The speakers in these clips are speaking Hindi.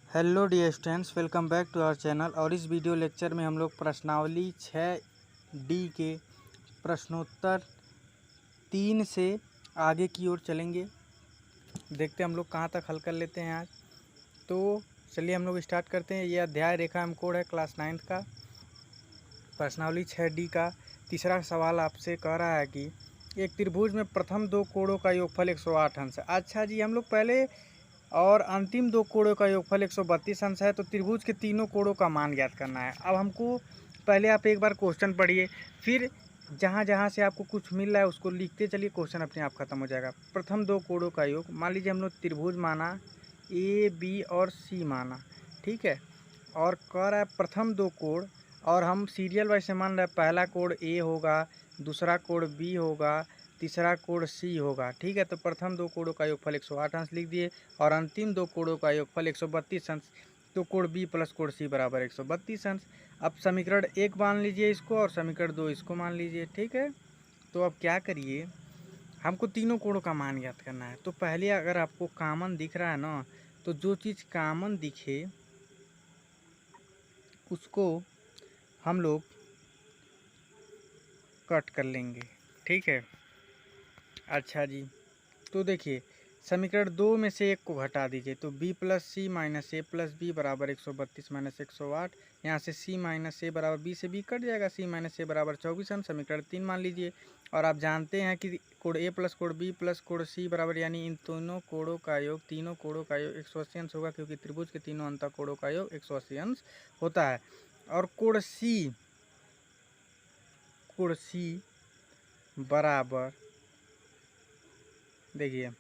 Hello dear students, welcome back to our channel. और इस वीडियो लेक्चर में हम लोग प्रश्नावली 6D के प्रश्नोत्तर 3 से आगे की ओर चलेंगे। देखते हैं हम लोग कहाँ तक हल कर लेते हैं आज। तो चलिए हम लोग स्टार्ट करते हैं। ये अध्याय रेखा एवं कोण है क्लास 9th का। प्रश्नावली 6D का तीसरा सवाल आपसे कह रहा है कि एक त्रिभुज में प्रथम दो कोणों का योगफल 108 अंश है। अच्छा जी, हम लोग पहले और अंतिम दो कोणों का योगफल 132 अंश है, तो त्रिभुज के तीनों कोणों का मान ज्ञात करना है। अब हमको पहले आप एक बार क्वेश्चन पढ़िए, फिर जहाँ जहाँ से आपको कुछ मिल रहा है उसको लिखते चलिए, क्वेश्चन अपने आप खत्म हो जाएगा। प्रथम दो कोणों का योग, मान लीजिए हम लोग त्रिभुज माना ए बी और सी माना, ठीक है। और कह रहा है प्रथम दो कोण, और हम सीरियल वाइज से मान रहे हैं पहला कोण ए होगा, दूसरा कोण बी होगा, तीसरा कोण सी होगा, ठीक है। तो प्रथम दो कोणों का योगफल 108 अंश लिख दिए, और अंतिम दो कोणों का योगफल 132 अंश। तो कोण बी प्लस कोण सी बराबर 132 अंश। अब समीकरण 1 मान लीजिए इसको, और समीकरण 2 इसको मान लीजिए, ठीक है। तो अब क्या करिए, हमको तीनों कोणों का मान ज्ञात करना है। तो पहले अगर आपको कॉमन दिख रहा है ना, तो जो चीज़ कॉमन दिखे उसको हम लोग कट कर लेंगे, ठीक है। अच्छा जी, तो देखिए समीकरण 2 में से एक को घटा दीजिए, तो b प्लस सी माइनस ए प्लस बी बराबर 132 माइनस 108। यहाँ से c माइनस ए बराबर b से b कट जाएगा, c माइनस ए बराबर 24 अंश। समीकरण 3 मान लीजिए। और आप जानते हैं कि कोण a प्लस कोण b प्लस कोण c बराबर, यानी इन तीनों कोणों का योग 180 अंश होगा, क्योंकि त्रिभुज के तीनों अंत कोणों का योग 180 अंश होता है। और कोण c बराबर, देखिए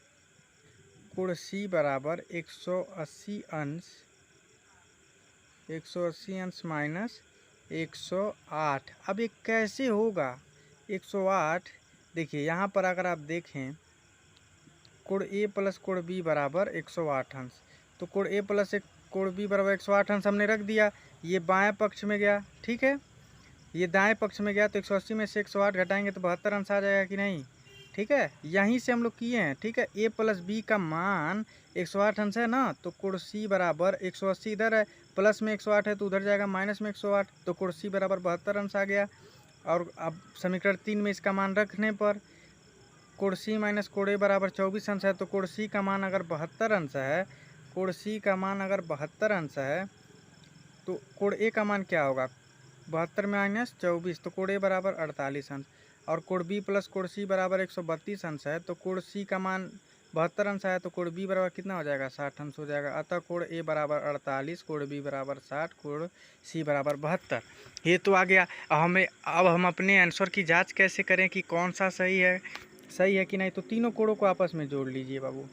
कोण C बराबर 180 अंश माइनस 108। अब ये कैसे होगा 108? देखिए यहाँ पर अगर आप देखें, कोण A प्लस कोण B बराबर 108 अंश, तो कोण A प्लस कोण B बराबर 108 अंश हमने रख दिया। ये बाएं पक्ष में गया, ठीक है, ये दाएं पक्ष में गया, तो 180 में से 108 घटाएंगे तो 72 अंश आ जाएगा कि नहीं, ठीक है। यहीं से हम लोग किए हैं, ठीक है। a प्लस बी का मान 108 अंश है ना, तो कोण सी बराबर 180 इधर है, प्लस में 108 है तो उधर जाएगा माइनस में 108, तो कोण सी बराबर 72 अंश आ गया। और अब समीकरण 3 में इसका मान रखने पर कोण सी माइनस कोण ए बराबर 24 अंश है, तो कोण सी का मान अगर 72 अंश है, कोण सी का मान अगर 72 अंश है, तो कोण ए का मान क्या होगा, 72 माइनस 24, तो कोण ए बराबर 48 अंश। और कोण बी प्लस कोण सी बराबर 132 अंश है, तो कोण सी का मान 72 अंश आया, तो कोण बी बराबर कितना हो जाएगा, 60 अंश हो जाएगा। अतः कोण ए बराबर 48, कोण बी बराबर 60, कोण सी बराबर 72। ये तो आ गया। अब हम अपने आंसर की जांच कैसे करें कि कौन सा सही है कि नहीं। तो तीनों कोणों को आपस में जोड़ लीजिए बाबू,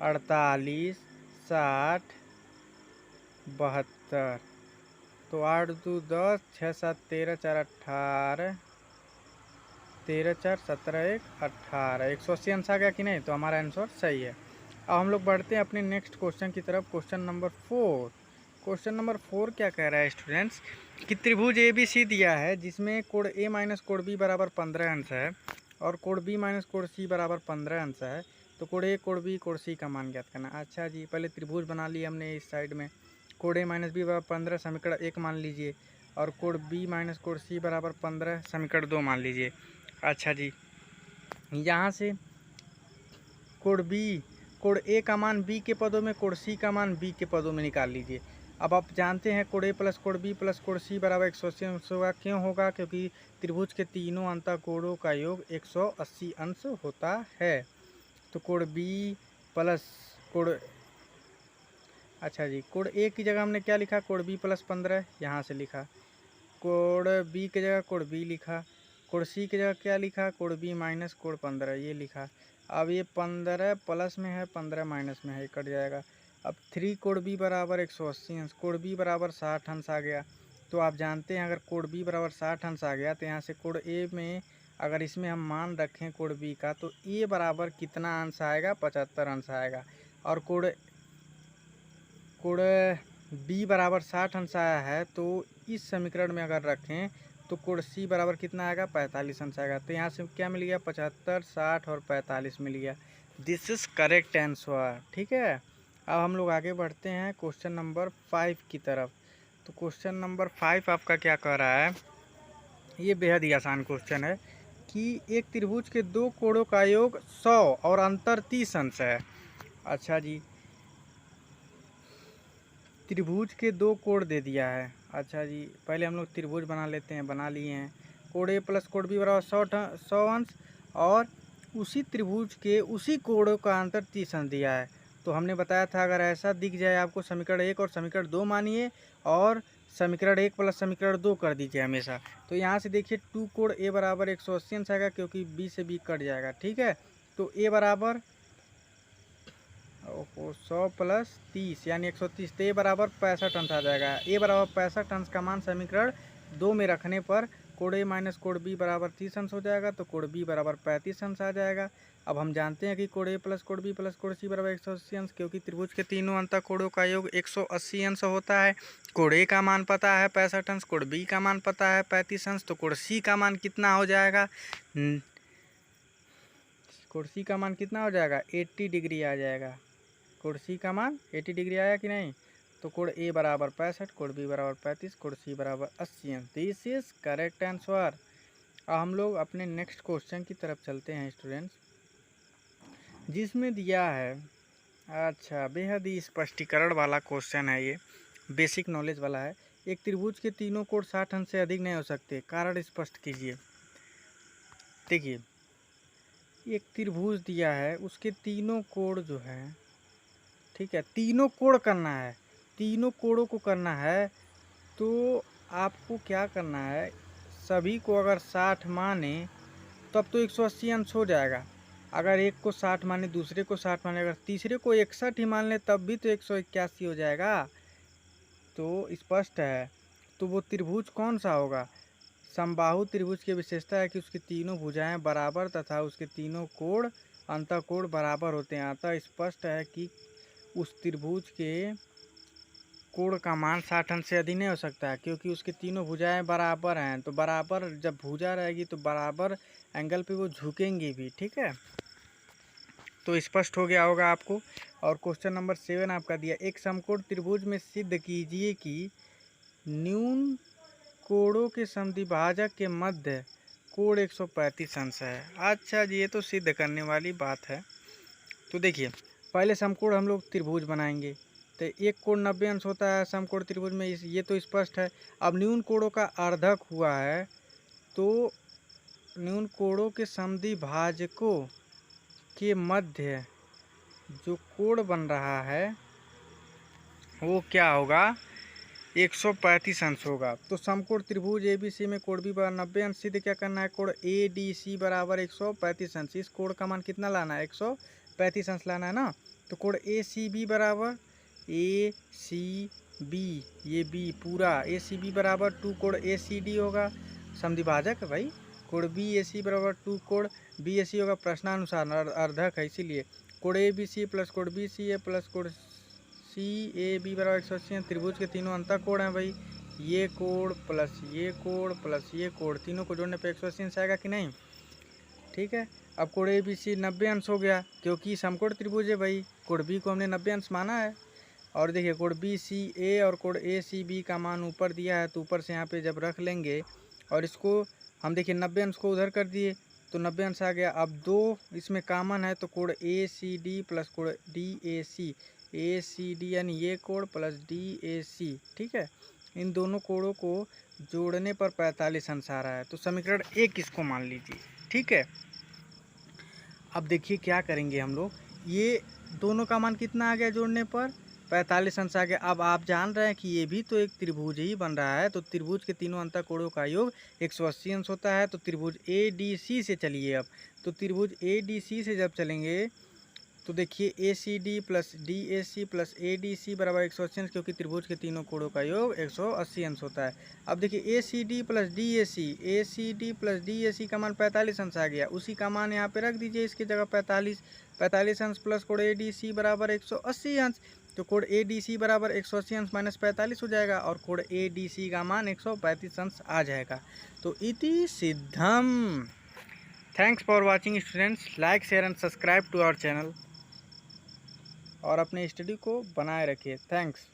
48, 60, 72। तो 8 2 10, 6 7 13, 4 18, 13 4 17 1 18, 180 अंश आ गया कि नहीं। तो हमारा आंसर सही है। अब हम लोग बढ़ते हैं अपने नेक्स्ट क्वेश्चन की तरफ। Question number 4। क्वेश्चन नंबर 4 क्या कह रहा है स्टूडेंट्स, कि त्रिभुज ए बी सी दिया है, जिसमें कोण ए माइनस कोण बी बराबर 15 अंश है, और कोण बी माइनस कोण सी बराबर 15 अंश है। तो कोण ए कोण बी कोण सी का मान ज्ञात करना। अच्छा जी, पहले त्रिभुज बना लिया हमने इस साइड में, कोण ए माइनस बी बराबर 15 समीकरण 1 मान लीजिए, और कोण बी माइनस कोण सी बराबर 15 समीकरण 2 मान लीजिए। अच्छा जी, यहाँ से कोण ए का मान बी के पदों में, कोण सी का मान बी के पदों में निकाल लीजिए। अब आप जानते हैं कोण ए प्लस कोण बी प्लस कोण सी बराबर 180 अंश होगा। क्यों होगा, क्योंकि त्रिभुज के तीनों अंतःकोणों का योग 180 अंश होता है। तो कोण बी प्लस कोण, अच्छा जी, कोण ए की जगह हमने क्या लिखा, कोण बी प्लस 15 यहाँ से लिखा, कोण बी की जगह कोण बी लिखा, कोण सी की जगह क्या लिखा, कोण बी माइनस कोण 15 ये लिखा। अब ये 15 प्लस में है, 15 माइनस में है, कट जाएगा। अब 3 कोण बी बराबर 180 अंश, कोण बी बराबर 60 अंश आ गया। तो आप जानते हैं अगर कोण बी बराबर 60 अंश आ गया, तो यहाँ से कोण ए में अगर इसमें हम मान रखें कोण बी का, तो ए बराबर कितना अंश आएगा, 75 अंश आएगा। और कोण बी बराबर 60 अंश आया है, तो इस समीकरण में अगर रखें तो कोण सी बराबर कितना आएगा, 45 अंश आएगा। तो यहाँ से क्या मिल गया, 75, 60 और 45 मिल गया। दिस इज करेक्ट आंसर, ठीक है। अब हम लोग आगे बढ़ते हैं क्वेश्चन नंबर 5 की तरफ। तो क्वेश्चन नंबर 5 आपका क्या कह रहा है, ये बेहद ही आसान क्वेश्चन है कि एक त्रिभुज के दो कोणों का योग 100 और अंतर 30 अंश है। अच्छा जी, त्रिभुज के दो कोण दे दिया है। अच्छा जी, पहले हम लोग त्रिभुज बना लेते हैं, बना लिए हैं। कोण ए प्लस कोण बी बराबर 100 अंश और उसी त्रिभुज के उसी कोणों का अंतर 30 अंश दिया है। तो हमने बताया था अगर ऐसा दिख जाए आपको समीकरण 1 और समीकरण 2 मानिए और समीकरण 1 प्लस समीकरण 2 कर दीजिए हमेशा। तो यहाँ से देखिए 2 कोण ए बराबर 180 अंश आएगा क्योंकि बी से बी कट जाएगा। ठीक है, तो ए बराबर 100 प्लस 30 यानी 130, तो ए बराबर 65 अंश आ जाएगा। ए बराबर 65 अंश का मान समीकरण 2 में रखने पर कोण ए माइनस कोण बी बराबर 30 अंश हो जाएगा, तो कोण बी बराबर 35 अंश आ जाएगा। अब हम जानते हैं कि कोण ए प्लस कोण बी प्लस कोण सी बराबर 180 अंश, क्योंकि त्रिभुज के तीनों अंतः कोणों का योग 180 अंश होता है। कोण ए का मान पता है 65 अंश, कोण बी का मान पता है 35 अंश, तो कोण सी का मान कितना हो जाएगा, कोण सी का मान कितना हो जाएगा 80 डिग्री आ जाएगा। कोण सी का मान 80 डिग्री आया कि नहीं। तो कोण ए बराबर 65, कोण बी बराबर 35, कोण सी बराबर 80 अंश। This is correct answer. अब हम लोग अपने नेक्स्ट क्वेश्चन की तरफ चलते हैं स्टूडेंट्स, जिसमें दिया है, अच्छा बेहद ही स्पष्टीकरण वाला क्वेश्चन है, ये बेसिक नॉलेज वाला है। एक त्रिभुज के तीनों कोण 60 अंश से अधिक नहीं हो सकते, कारण स्पष्ट कीजिए। देखिए एक त्रिभुज दिया है, उसके तीनों कोण जो है, ठीक है, तीनों कोण करना है, तीनों कोणों को करना है। तो आपको क्या करना है, सभी को अगर 60 माने तब तो 180 अंश हो जाएगा। अगर एक को 60 माने, दूसरे को 60 माने, अगर तीसरे को 61 ही मान ले तब भी तो 181 हो जाएगा। तो स्पष्ट है। तो वो त्रिभुज कौन सा होगा, समबाहु त्रिभुज की विशेषता है कि उसकी तीनों भुजाएं बराबर तथा उसके तीनों कोण अंतः कोण बराबर होते हैं। अतः स्पष्ट है कि उस त्रिभुज के कोण का मान 60 अंश से अधिक नहीं हो सकता है, क्योंकि उसके तीनों भुजाएं बराबर हैं। तो बराबर जब भुजा रहेगी तो बराबर एंगल पे वो झुकेंगी भी। ठीक है, तो स्पष्ट हो गया होगा आपको। और क्वेश्चन नंबर 7 आपका दिया, एक समकोण त्रिभुज में सिद्ध कीजिए कि न्यून कोणों के समद्विभाजक के मध्य कोण 135 अंश है। अच्छा जी, ये तो सिद्ध करने वाली बात है। तो देखिए पहले समकोण हम लोग त्रिभुज बनाएंगे, तो एक कोण 90 अंश होता है समकोण त्रिभुज में, ये तो स्पष्ट है। अब न्यून कोणों का अर्धक हुआ है, तो न्यून कोणों के समद्विभाजकों के मध्य जो कोण बन रहा है वो क्या होगा, 135 अंश होगा। तो समकोण त्रिभुज ABC में कोण बी बराबर 90 अंश सिद्ध क्या करना है, कोण ADC बराबर 135 अंश। इस कोण का मान कितना लाना है, 135 अंश लाना है ना। तो कोण ACB बराबर ACB, ये B पूरा ACB बराबर 2 कोण ACD होगा, समद्विभाजक है भाई। कोण BAC बराबर 2 कोण BAC होगा, प्रश्नानुसार अर्धक है इसीलिए। कोण ABC प्लस कोण BCA प्लस कोण CAB बराबर 180। त्रिभुज के तीनों अंतः कोण हैं भाई, ये कोण प्लस ये कोण प्लस ये कोण, तीनों को जोड़ने पे 180 अंश आएगा कि नहीं। ठीक है, अब कोण ABC 90 अंश हो गया क्योंकि समकोण त्रिभुज है भाई। कोण B को हमने 90 अंश माना है। और देखिए कोण BCA और कोण ACB का मान ऊपर दिया है, तो ऊपर से यहाँ पे जब रख लेंगे और इसको हम देखिए 90 अंश को उधर कर दिए तो 90 अंश आ गया। अब दो इसमें कॉमन है, तो कोण ACD प्लस कोण DAC, ACD यानी ये कोण प्लस DAC, ठीक है, इन दोनों कोणों को जोड़ने पर 45 अंश आ रहा है। तो समीकरण 1 इसको मान लीजिए। ठीक है, अब देखिए क्या करेंगे हम लोग, ये दोनों का मान कितना आ गया जोड़ने पर 45 अंश आ गया। अब आप जान रहे हैं कि ये भी तो एक त्रिभुज ही बन रहा है, तो त्रिभुज के तीनों अंतः कोणों का योग 180 अंश होता है। तो त्रिभुज ADC से चलिए, अब तो त्रिभुज ADC से जब चलेंगे तो देखिए ACD plus DAC plus ADC बराबर 180 अंश, क्योंकि त्रिभुज के तीनों कोणों का योग 180 अंश होता है। अब देखिए ACD प्लस DAC का मान 45 अंश आ गया, उसी का मान यहाँ पे रख दीजिए इसकी जगह 45 अंश प्लस कोण ADC बराबर 180 अंश। तो कोण ADC बराबर 180 अंश माइनस 45 हो जाएगा और कोण ADC का मान 135 अंश आ जाएगा। तो इति सिद्धम। Thanks for watching students, like share and subscribe to our channel. और अपने स्टडी को बनाए रखिए। थैंक्स।